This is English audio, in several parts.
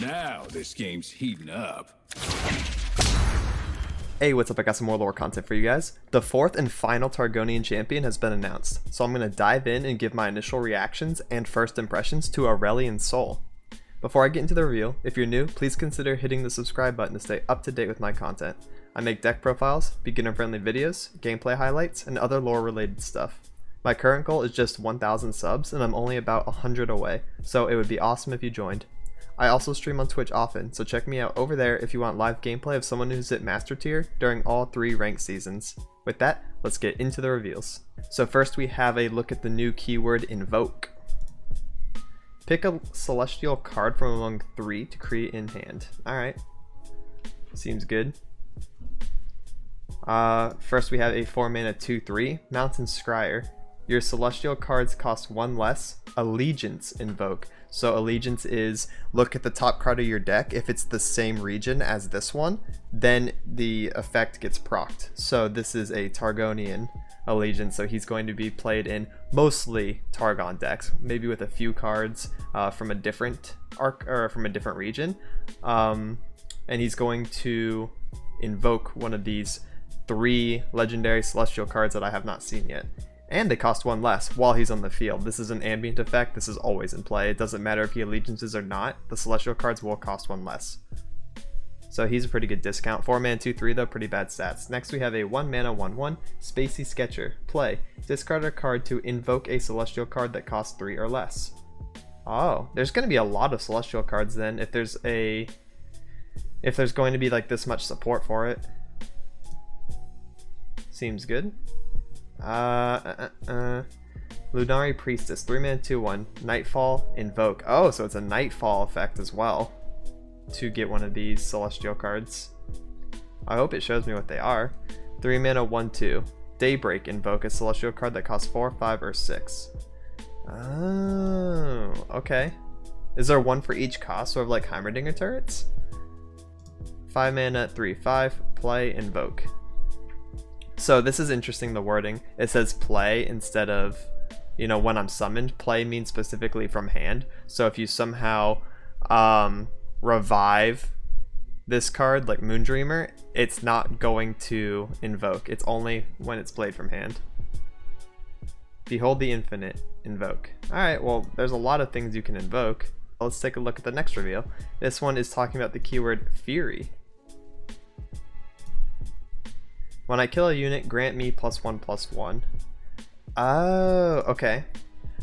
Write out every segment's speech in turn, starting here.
Now this game's heating up. Hey, what's up? I got some more lore content for you guys. The fourth and final Targonian champion has been announced, so I'm going to dive in and give my initial reactions and first impressions to Aurelion Sol. Before I get into the reveal, if you're new, please consider hitting the subscribe button to stay up to date with my content. I make deck profiles, beginner-friendly videos, gameplay highlights, and other lore-related stuff. My current goal is just 1,000 subs, and I'm only about 100 away, so it would be awesome if you joined. I also stream on Twitch often, so check me out over there if you want live gameplay of someone who's at Master Tier during all 3 ranked seasons. With that, let's get into the reveals. So first we have a look at the new keyword Invoke. Pick a celestial card from among 3 to create in hand. Alright, seems good. First we have a 4 mana 2/3 Mountain Scryer. Your celestial cards cost 1 less. Allegiance Invoke. So Allegiance is look at the top card of your deck. If it's the same region as this one, then the effect gets procced. So this is a Targonian Allegiance, so he's going to be played in mostly Targon decks, maybe with a few cards from a different arc or from a different region. And he's going to invoke one of these 3 legendary celestial cards that I have not seen yet. And they cost 1 less while he's on the field. This is an ambient effect. This is always in play. It doesn't matter if he allegiances or not. The celestial cards will cost 1 less. So he's a pretty good discount. 4 mana 2/3 though, pretty bad stats. Next we have a 1 mana 1/1 Spacey Sketcher. Play. Discard a card to invoke a celestial card that costs 3 or less. Oh, there's going to be a lot of celestial cards then if there's going to be like this much support for it. Seems good. Lunari Priestess, 3 mana 2/1 Nightfall Invoke. Oh, so it's a Nightfall effect as well to get one of these celestial cards. I hope it shows me what they are. 3 mana 1/2 Daybreak Invoke, a celestial card that costs 4, 5, or 6. Oh, okay. Is there one for each cost, sort of like Heimerdinger turrets? 5 mana 3/5 Play Invoke. So this is interesting, the wording. It says play instead of, you know, when I'm summoned. Play means specifically from hand. So if you somehow revive this card, like Moondreamer, it's not going to invoke. It's only when it's played from hand. Behold the Infinite Invoke. Alright, well, there's a lot of things you can invoke. Let's take a look at the next reveal. This one is talking about the keyword Fury. When I kill a unit, grant me +1/+1. Oh, okay.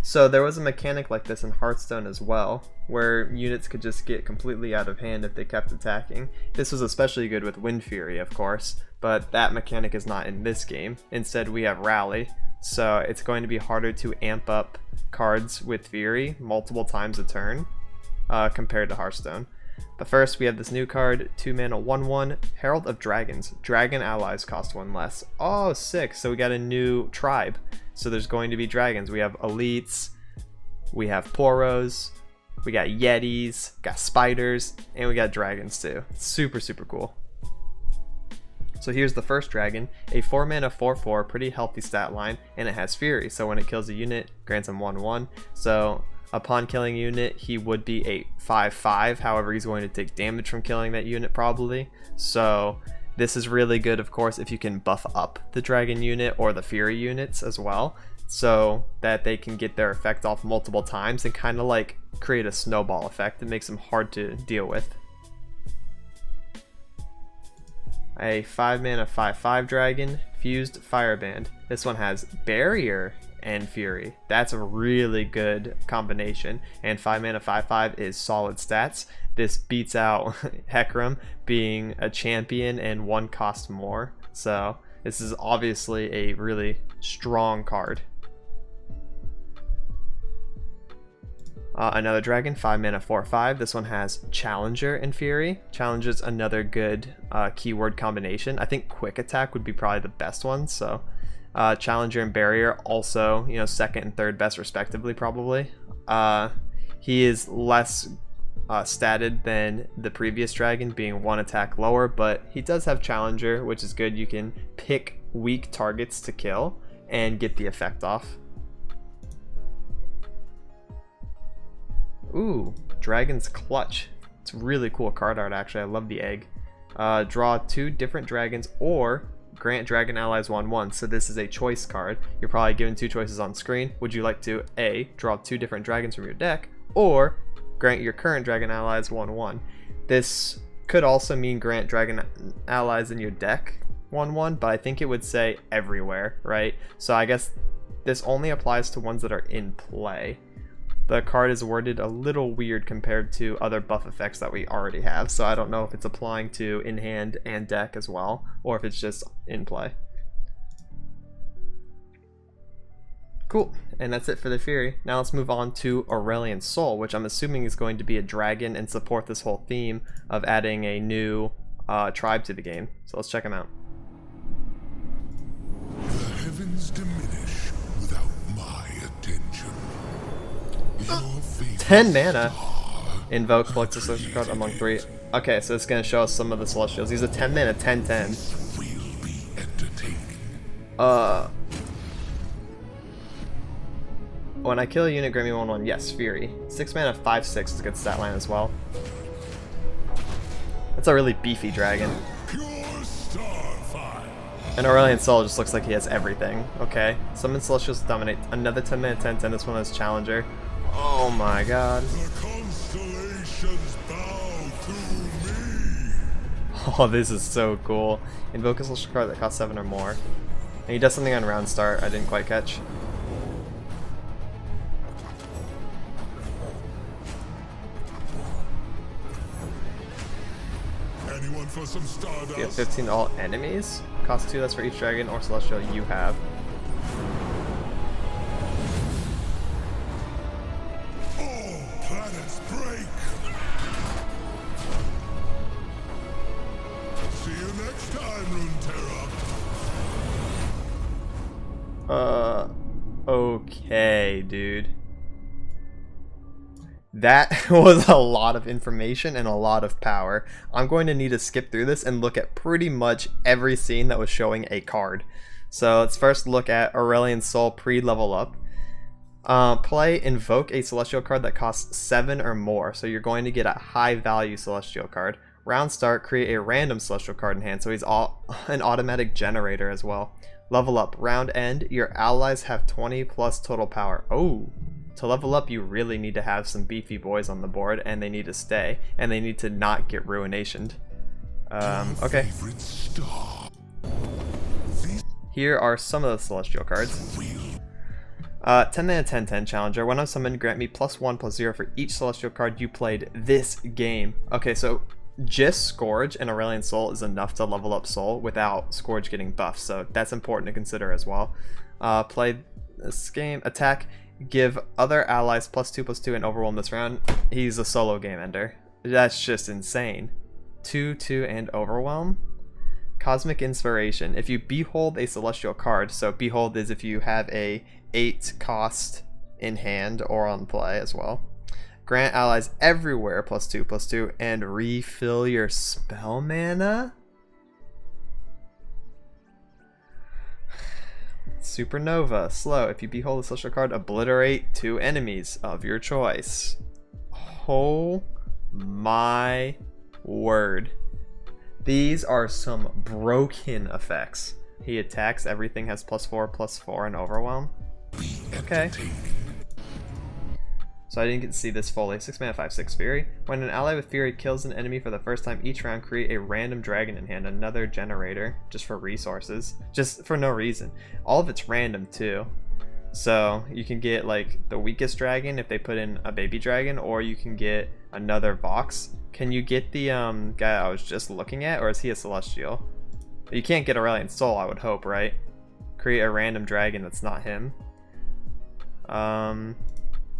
So there was a mechanic like this in Hearthstone as well, where units could just get completely out of hand if they kept attacking. This was especially good with Wind Fury, of course, but that mechanic is not in this game. Instead, we have Rally, so it's going to be harder to amp up cards with Fury multiple times a turn compared to Hearthstone. But first, we have this new card, 2 mana 1/1 Herald of Dragons. Dragon allies cost 1 less. Oh, sick. So we got a new tribe. So there's going to be dragons. We have elites, we have poros, we got yetis, got spiders, and we got dragons too. Super, super cool. So here's the first dragon, a 4 mana 4/4, pretty healthy stat line, and it has Fury. So when it kills a unit, grants him 1/1. So upon killing a unit, he would be a 5/5, however he's going to take damage from killing that unit probably. So this is really good, of course, if you can buff up the dragon unit or the Fury units as well, so that they can get their effect off multiple times and kind of like create a snowball effect that makes them hard to deal with. A 5 mana 5/5 dragon, Fused Fireband. This one has Barrier and Fury. That's a really good combination, and 5 mana 5/5 is solid stats. This beats out Hecarim being a champion and 1 cost more, so this is obviously a really strong card. Another dragon, 5 mana 4/5. This one has Challenger and Fury. Challenger is another good keyword combination. I think Quick Attack would be probably the best one, so Challenger and Barrier also, you know, second and third best respectively probably. He is less statted than the previous dragon, being 1 attack lower, but he does have Challenger, which is good. You can pick weak targets to kill and get the effect off. Ooh, Dragon's Clutch. It's really cool card art, actually. I love the egg. Draw 2 different dragons or grant dragon allies 1/1. So this is a choice card. You're probably given 2 choices on screen. Would you like to A, draw 2 different dragons from your deck, or grant your current dragon allies 1/1? This could also mean grant dragon allies in your deck 1/1, but I think it would say everywhere, right? So I guess this only applies to ones that are in play. The card is worded a little weird compared to other buff effects that we already have, so I don't know if it's applying to in hand and deck as well, or if it's just in play. Cool, and that's it for the Fury. Now let's move on to Aurelion Sol, which I'm assuming is going to be a dragon and support this whole theme of adding a new tribe to the game. So let's check him out. The heavens diminish without my attention. 10 mana. Invoke, collect a celestial card among 3. Okay, so it's going to show us some of the celestials. He's a 10 mana, 10/10. Will be entertaining. When I kill a unit, grant me 1/1. Yes, Fury. 6 mana, 5/6 is a good stat line as well. That's a really beefy dragon. Pure starfire. And Aurelion Sol just looks like he has everything. Okay, summon celestials to dominate. Another 10 mana, 10/10. This one is challenger. Oh my god. The constellations bow to me. Oh, this is so cool. Invoke a celestial card that costs 7 or more. And he does something on round start I didn't quite catch. Anyone for some stardust? You have 15 to all enemies. Cost 2 less for each dragon or celestial you have. Planets break. See you next time, Runeterra. Okay, dude. That was a lot of information and a lot of power. I'm going to need to skip through this and look at pretty much every scene that was showing a card. So let's first look at Aurelion Sol pre-level up. Play Invoke a celestial card that costs 7 or more, so you're going to get a high value celestial card. Round start, create a random celestial card in hand, so he's an automatic generator as well. Level up, round end, your allies have 20 plus total power. Oh, to level up you really need to have some beefy boys on the board, and they need to stay, and they need to not get ruinationed. Okay. Here are some of the celestial cards. 10 mana 10/10 challenger. When I'm summoned, grant me +1/+0 for each celestial card you played this game. Okay, so just Scourge and Aurelion Sol is enough to level up Sol without Scourge getting buffed, so that's important to consider as well. Play this game. Attack. Give other allies +2/+2 and overwhelm this round. He's a solo game ender. That's just insane. 2/2 and overwhelm. Cosmic Inspiration. If you behold a celestial card, so behold is if you have a 8 cost in hand or on play as well. Grant allies everywhere +2/+2 and refill your spell mana. Supernova. Slow. If you behold a celestial card, obliterate 2 enemies of your choice. Oh my word. These are some broken effects. He attacks, everything has +4/+4 and overwhelm. Okay. So I didn't get to see this fully. 6 mana 5/6 Fury. When an ally with Fury kills an enemy for the first time each round, create a random dragon in hand. Another generator, just for resources. Just for no reason. All of it's random too. So you can get like the weakest dragon if they put in a baby dragon, or you can get another Vox. Can you get the guy I was just looking at, or is he a celestial? You can't get Aurelion Sol, I would hope, right? Create a random dragon that's not him.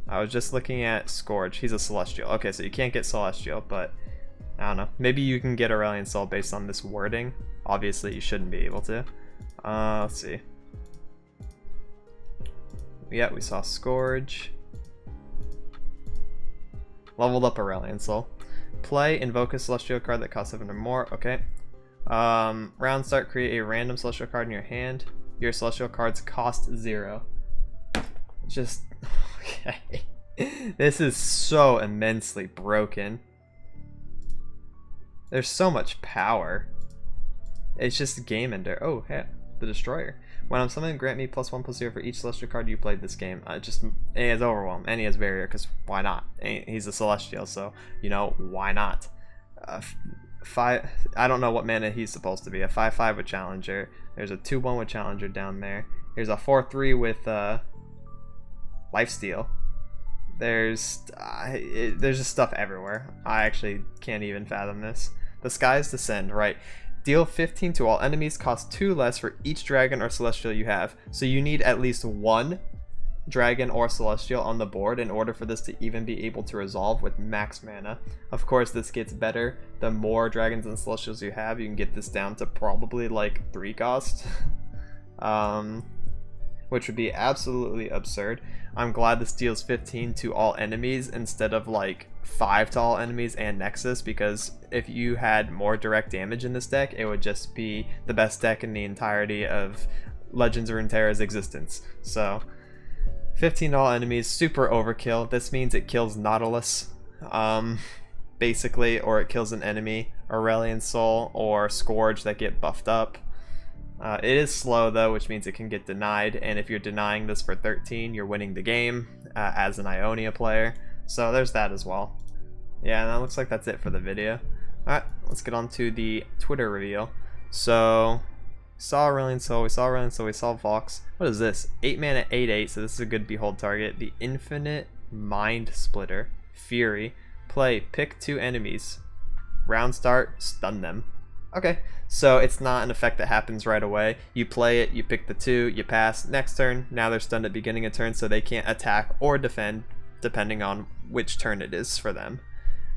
I was just looking at Scourge. He's a celestial. Okay, so you can't get celestial, but I don't know. Maybe you can get Aurelion Sol based on this wording. Obviously, you shouldn't be able to. Let's see. Yeah, we saw Scourge. Leveled up Aurelion Sol. Play, invoke a celestial card that costs 7 or more. Okay. Round start, create a random celestial card in your hand. Your celestial cards cost 0. Just okay. This is so immensely broken. There's so much power. It's just game ender. Oh, hey, the Destroyer. When I'm summoned, grant me +1/+0 for each Celestial card you played this game. He has Overwhelm, and he has Barrier, because why not? He's a Celestial, so, you know, why not? 5, I don't know what mana he's supposed to be. A 5/5 with Challenger. There's a 2/1 with Challenger down there. There's a 4/3 with Lifesteal. There's just stuff everywhere. I actually can't even fathom this. The Skies Descend, right. Deal 15 to all enemies, cost 2 less for each dragon or celestial you have. So you need at least 1 dragon or celestial on the board in order for this to even be able to resolve with max mana. Of course, this gets better. The more dragons and celestials you have, you can get this down to probably like 3 cost. Which would be absolutely absurd. I'm glad this deals 15 to all enemies instead of like 5 to all enemies and Nexus, because if you had more direct damage in this deck, it would just be the best deck in the entirety of Legends of Runeterra's existence. So 15 to all enemies, super overkill. This means it kills Nautilus, basically, or it kills an enemy, Aurelion Sol or Scourge that get buffed up. It is slow though, which means it can get denied, and if you're denying this for 13, you're winning the game as an Ionia player. So there's that as well. Yeah, and that looks like that's it for the video. Alright, let's get on to the Twitter reveal. So, saw Aurelion Sol, we saw Vox. What is this? 8 mana, 8/8, so this is a good behold target. The Infinite Mind Splitter. Fury. Play, pick 2 enemies. Round start, stun them. Okay, so it's not an effect that happens right away. You play it, you pick the 2, you pass, next turn, now they're stunned at beginning of turn, so they can't attack or defend depending on which turn it is for them.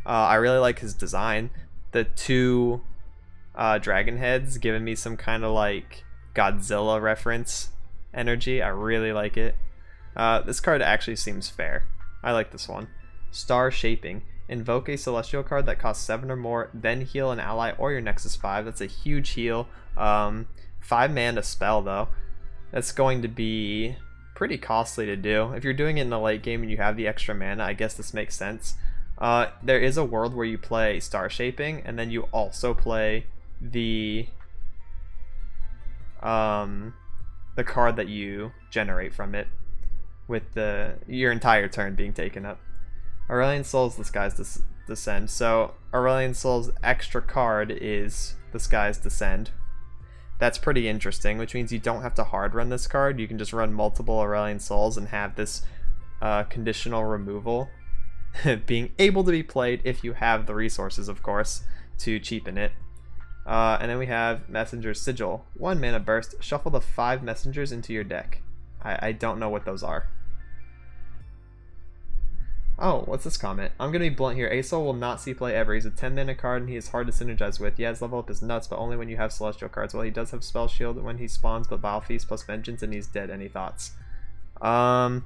I really like his design. The 2 dragon heads giving me some kind of like Godzilla reference energy. I really like it. This card actually seems fair. I like this one. Star Shaping. Invoke a celestial card that costs 7 or more, then heal an ally or your Nexus 5. That's a huge heal. 5 mana spell though. That's going to be pretty costly to do. If you're doing it in the late game and you have the extra mana, I guess this makes sense. There is a world where you play Star Shaping and then you also play the card that you generate from it, with your entire turn being taken up. Aurelion Sol's the Skies Descend. So Aurelion Sol's extra card is the Skies Descend. That's pretty interesting, which means you don't have to hard run this card. You can just run multiple Aurelion Sols and have this conditional removal being able to be played if you have the resources, of course, to cheapen it. And then we have Messenger's Sigil. 1 mana burst. Shuffle the 5 messengers into your deck. I don't know what those are. Oh, what's this comment? I'm gonna be blunt here. Asol will not see play ever. He's a 10 mana card and he is hard to synergize with. Yeah, his level up is nuts, but only when you have celestial cards. Well, he does have Spell Shield when he spawns, but Vile Feast plus Vengeance, and he's dead. Any thoughts? I'm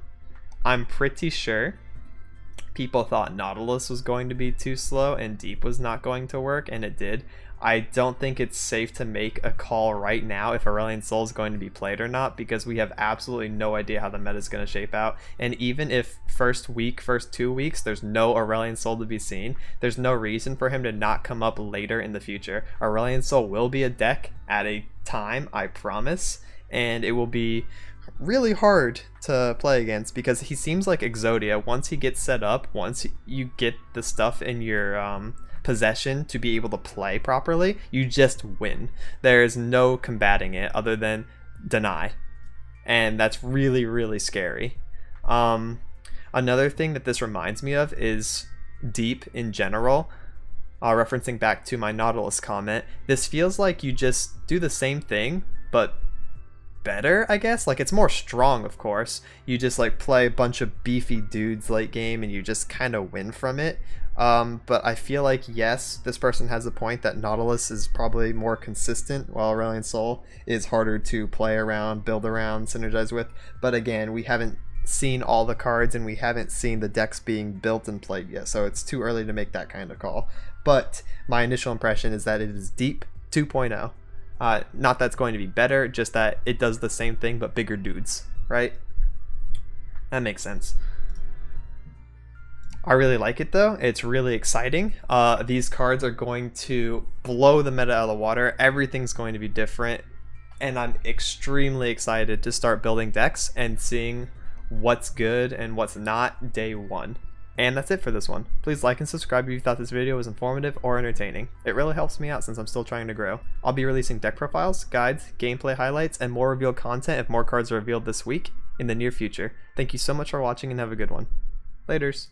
pretty sure people thought Nautilus was going to be too slow and Deep was not going to work, and it did. I don't think it's safe to make a call right now if Aurelion Sol is going to be played or not, because we have absolutely no idea how the meta is going to shape out. And even if first 2 weeks, there's no Aurelion Sol to be seen, there's no reason for him to not come up later in the future. Aurelion Sol will be a deck at a time, I promise, and it will be really hard to play against because he seems like Exodia. Once he gets set up, once you get the stuff in your possession to be able to play properly, you just win. There's no combating it other than deny, and that's really, really scary. Another thing that this reminds me of is Deep in general. Referencing back to my Nautilus comment, this feels like you just do the same thing but better, I guess. Like, it's more strong, of course. You just like play a bunch of beefy dudes late game and you just kind of win from it. But I feel like, yes, this person has a point that Nautilus is probably more consistent, while Aurelion Sol is harder to play around, build around, synergize with. But again, we haven't seen all the cards and we haven't seen the decks being built and played yet, so it's too early to make that kind of call. But my initial impression is that it is Deep 2.0. Not that it's going to be better, just that it does the same thing but bigger dudes, right? That makes sense. I really like it though. It's really exciting. These cards are going to blow the meta out of the water. Everything's going to be different. And I'm extremely excited to start building decks and seeing what's good and what's not day one. And that's it for this one. Please like and subscribe if you thought this video was informative or entertaining. It really helps me out since I'm still trying to grow. I'll be releasing deck profiles, guides, gameplay highlights, and more revealed content if more cards are revealed this week in the near future. Thank you so much for watching and have a good one. Laters.